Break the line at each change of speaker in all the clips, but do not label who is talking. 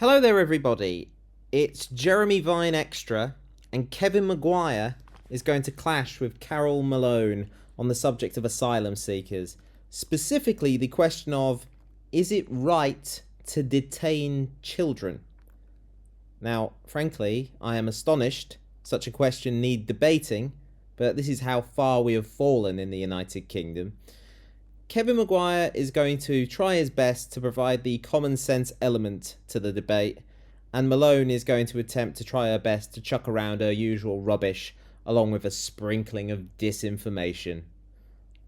Hello there, everybody. It's Jeremy Vine Extra, and Kevin Maguire is going to clash with Carole Malone on the subject of asylum seekers. Specifically, the question of, is it right to detain children? Now, frankly, I am astonished such a question need debating, but this is how far we have fallen in the United Kingdom. Kevin Maguire is going to try his best to provide the common sense element to the debate, and Malone is going to attempt to try her best to chuck around her usual rubbish, along with a sprinkling of disinformation.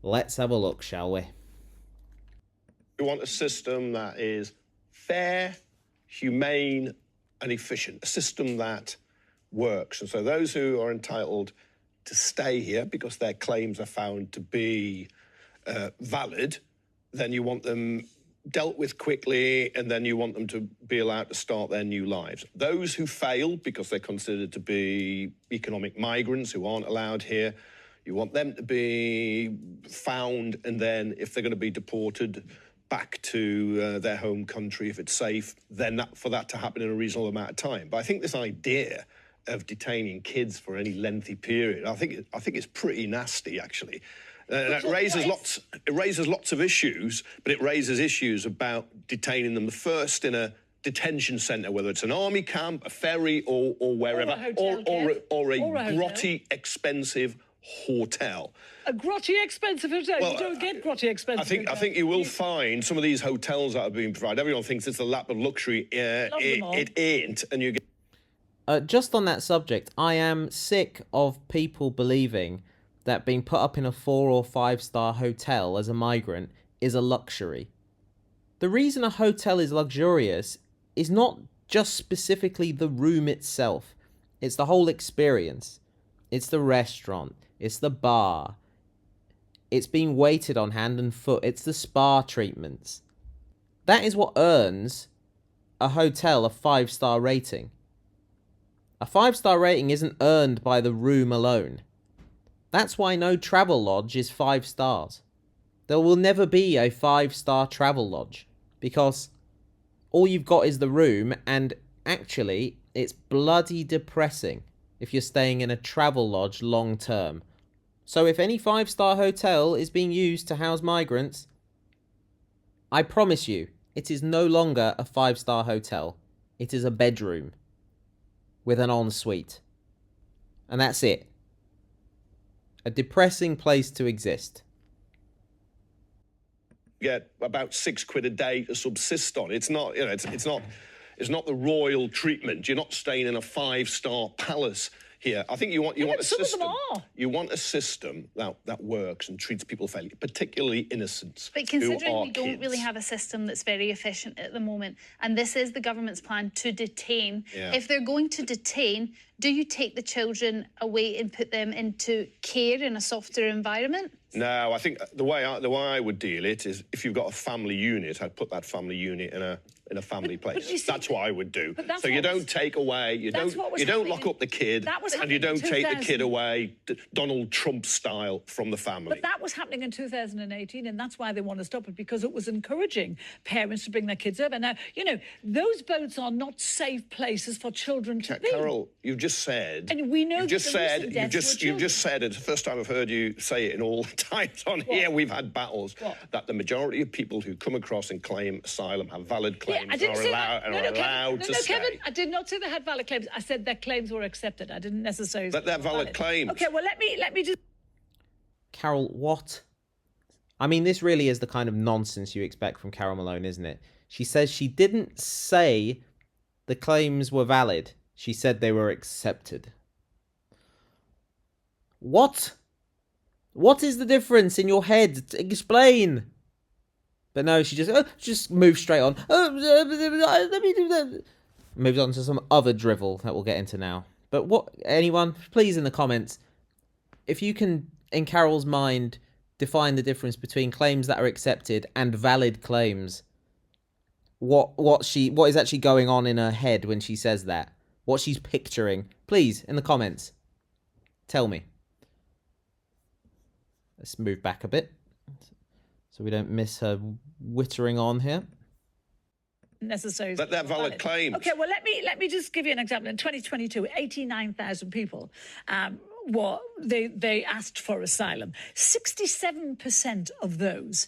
Let's have a look, shall we?
We want a system that is fair, humane, and efficient. A system that works. And so those who are entitled to stay here because their claims are found to be valid, then you want them dealt with quickly, and then you want them to be allowed to start their new lives. Those who fail because they're considered to be economic migrants who aren't allowed here, you want them to be found, and then if they're going to be deported back to their home country, if it's safe, then for that to happen in a reasonable amount of time. But I think this idea of detaining kids for any lengthy period, I think it's pretty nasty, actually. It raises lots of issues, but it raises issues about detaining them first in a detention centre, whether it's an army camp, a ferry, or wherever, or a grotty, expensive hotel.
A grotty, expensive hotel? Well, you don't get grotty, expensive
I think you will find some of these hotels that are being provided. Everyone thinks it's a lap of luxury. It ain't, and you get...
Just on that subject, I am sick of people believing that being put up in a 4- or 5-star hotel as a migrant is a luxury. The reason a hotel is luxurious is not just specifically the room itself. It's the whole experience. It's the restaurant. It's the bar. It's being waited on hand and foot. It's the spa treatments. That is what earns a hotel a 5-star rating. A 5-star rating isn't earned by the room alone. That's why no travel lodge is 5 stars. There will never be a 5-star travel lodge because all you've got is the room, and actually it's bloody depressing if you're staying in a travel lodge long term. So if any 5-star hotel is being used to house migrants, I promise you, it is no longer a 5-star hotel. It is a bedroom with an ensuite. And that's it. A depressing place to exist.
Get about £6 a day to subsist on. It's not, you know, it's not the royal treatment. You're not staying in a 5-star palace here. I think you want a system. You want a system that works and treats people fairly, particularly innocents.
But considering we don't really have a system that's very efficient at the moment, and this is the government's plan to detain, if they're going to detain, do you take the children away and put them into care in a softer environment?
No, I think the way I would deal it is if you've got a family unit, I'd put that family unit in a family place. That's what I would do. So you don't take away, you don't lock up the kid, and you don't take the kid away Donald Trump style from the family.
But that was happening in 2018, and that's why they want to stop it, because it was encouraging parents to bring their kids over. Now, you know, those boats are not safe places for children to be.
Carole, you've just said,
and we know
you've just said it's the first time I've heard you say it in all the times on here we've had battles, that the majority of people who come across and claim asylum have valid claims and are allowed to stay.
Kevin, I did not say they had valid claims. I said their claims were accepted. I didn't necessarily say
they're valid claims.
Okay, well, let me just...
Carole, what? I mean, this really is the kind of nonsense you expect from Carole Malone, isn't it? She says she didn't say the claims were valid. She said they were accepted. What? What is the difference in your head? Explain. But no, she just moves straight on. Let me do that. Moves on to some other drivel that we'll get into now. But anyone, please in the comments, if you can, in Carole's mind, define the difference between claims that are accepted and valid claims. What is actually going on in her head when she says that? What she's picturing. Please, in the comments, tell me. Let's move back a bit so we don't miss her wittering on here.
necessary.
But they're valid claims.
Okay, well, let me just give you an example. In 2022, 89,000 people they asked for asylum. 67% of those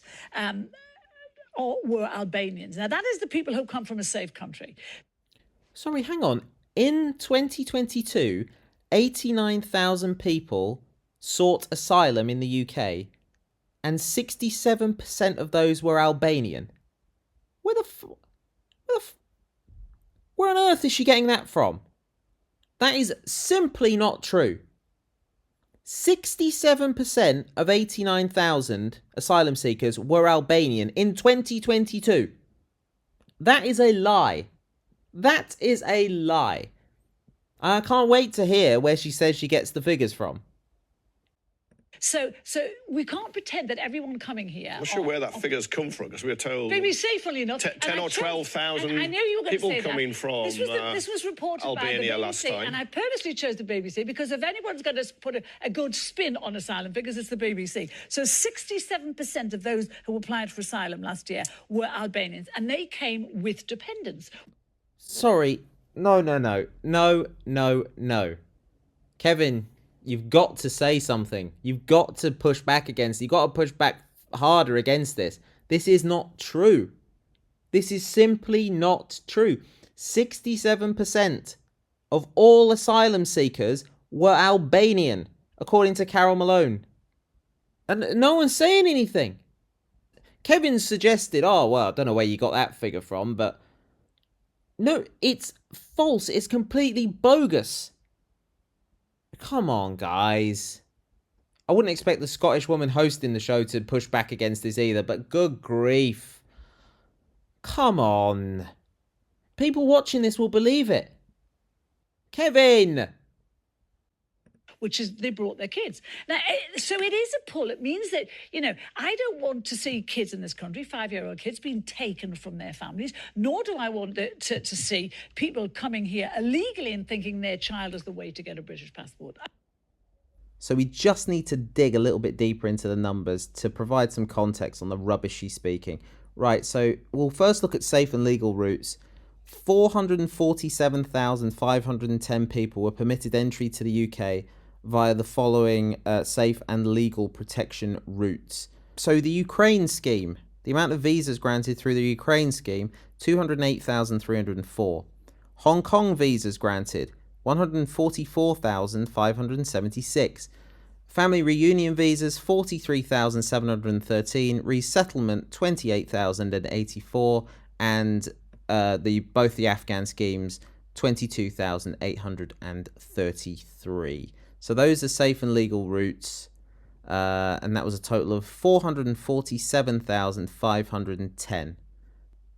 were Albanians. Now, that is the people who come from a safe country.
Sorry, hang on. In 2022, 89,000 people sought asylum in the UK, and 67% of those were Albanian. Where on earth is she getting that from? That is simply not true. 67% of 89,000 asylum seekers were Albanian in 2022. That is a lie. That is a lie. I can't wait to hear where she says she gets the figures from.
So we can't pretend that everyone coming here...
I'm not sure where that figures come from, because we're told...
BBC, funnily enough...
10 or 12,000
people
coming from
this was reported
Albania
by the BBC,
last time.
and I purposely chose the BBC, because if anyone's going to put a good spin on asylum figures, it's the BBC. So 67% of those who applied for asylum last year were Albanians, and they came with dependents.
Sorry. No. Kevin, you've got to say something. You've got to push back against... You've got to push back harder against this. This is not true. This is simply not true. 67% of all asylum seekers were Albanian, according to Carole Malone. And no one's saying anything. Kevin suggested, oh, well, I don't know where you got that figure from, but... No, it's false. It's completely bogus. Come on, guys. I wouldn't expect the Scottish woman hosting the show to push back against this either, but good grief. Come on. People watching this will believe it. Kevin!
Which is they brought their kids. Now, so it is a pull. It means that, I don't want to see kids in this country, 5-year-old kids, being taken from their families, nor do I want to see people coming here illegally and thinking their child is the way to get a British passport.
So we just need to dig a little bit deeper into the numbers to provide some context on the rubbish she's speaking. Right, so we'll first look at safe and legal routes. 447,510 people were permitted entry to the UK via the following safe and legal protection routes. So the Ukraine scheme, the amount of visas granted through the Ukraine scheme, 208,304. Hong Kong visas granted, 144,576. Family reunion visas, 43,713. Resettlement, 28,084. And both the Afghan schemes, 22,833. So those are safe and legal routes, and that was a total of 447,510.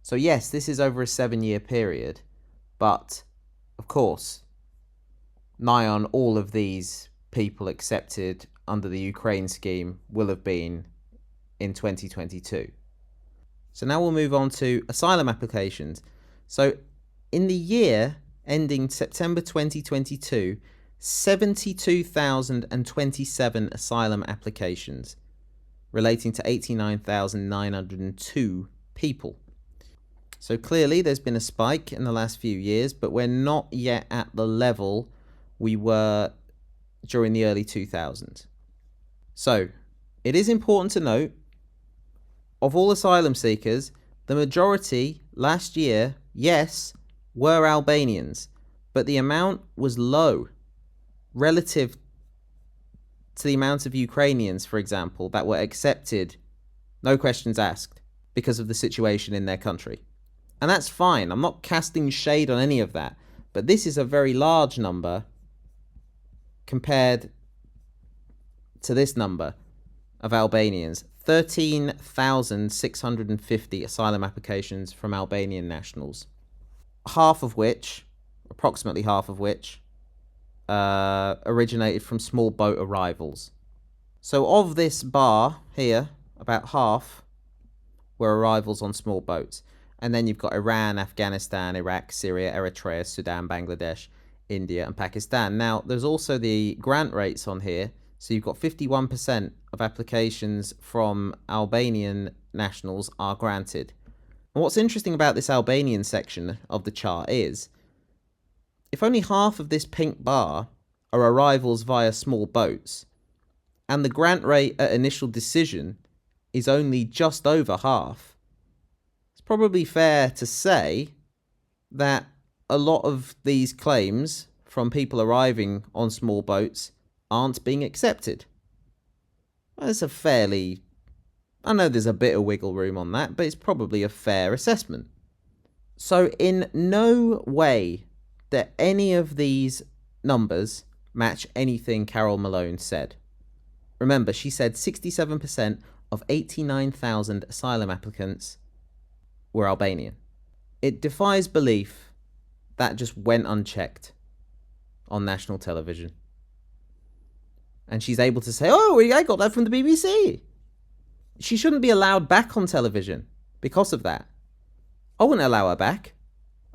So yes, this is over a 7-year period, but of course, nigh on all of these people accepted under the Ukraine scheme will have been in 2022. So now we'll move on to asylum applications. So in the year ending September 2022, 72,027 asylum applications relating to 89,902 people. So clearly there's been a spike in the last few years, but we're not yet at the level we were during the early 2000s. So it is important to note, of all asylum seekers, the majority last year, yes, were Albanians, but the amount was low relative to the amount of Ukrainians, for example, that were accepted, no questions asked, because of the situation in their country. And that's fine. I'm not casting shade on any of that. But this is a very large number compared to this number of Albanians. 13,650 asylum applications from Albanian nationals. Approximately half of which, originated from small boat arrivals. So of this bar here, about half were arrivals on small boats. And then you've got Iran, Afghanistan, Iraq, Syria, Eritrea, Sudan, Bangladesh, India and Pakistan. Now, there's also the grant rates on here. So you've got 51% of applications from Albanian nationals are granted. And what's interesting about this Albanian section of the chart is, if only half of this pink bar are arrivals via small boats, and the grant rate at initial decision is only just over half, it's probably fair to say that a lot of these claims from people arriving on small boats aren't being accepted. That's a fairly... I know there's a bit of wiggle room on that, but it's probably a fair assessment. So in no way that any of these numbers match anything Carole Malone said. Remember, she said 67% of 89,000 asylum applicants were Albanian. It defies belief that just went unchecked on national television. And she's able to say, oh, I got that from the BBC. She shouldn't be allowed back on television because of that. I wouldn't allow her back.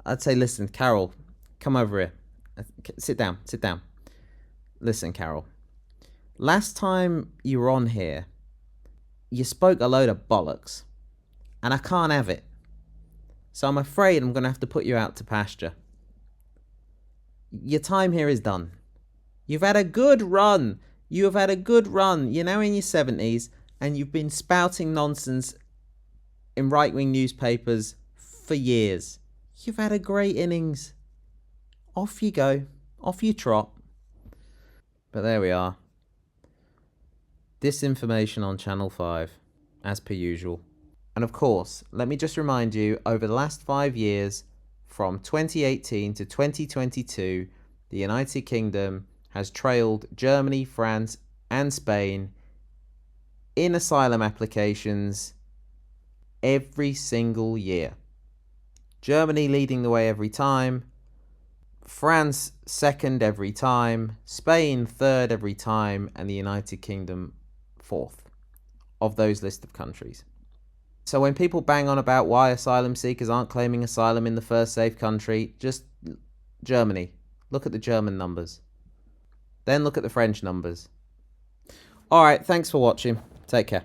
I'd say, listen, Carole, come over here. Sit down. Listen, Carole. Last time you were on here, you spoke a load of bollocks. And I can't have it. So I'm afraid I'm going to have to put you out to pasture. Your time here is done. You've had a good run. You have had a good run. You're now in your 70s and you've been spouting nonsense in right-wing newspapers for years. You've had a great innings. Off you go. Off you trot. But there we are. Disinformation on Channel 5, as per usual. And of course, let me just remind you, over the last 5 years, from 2018 to 2022, the United Kingdom has trailed Germany, France, and Spain in asylum applications every single year. Germany leading the way every time, France second every time, Spain third every time, and the United Kingdom fourth of those list of countries. So when people bang on about why asylum seekers aren't claiming asylum in the first safe country, just Germany. Look at the German numbers. Then look at the French numbers. All right, thanks for watching. Take care.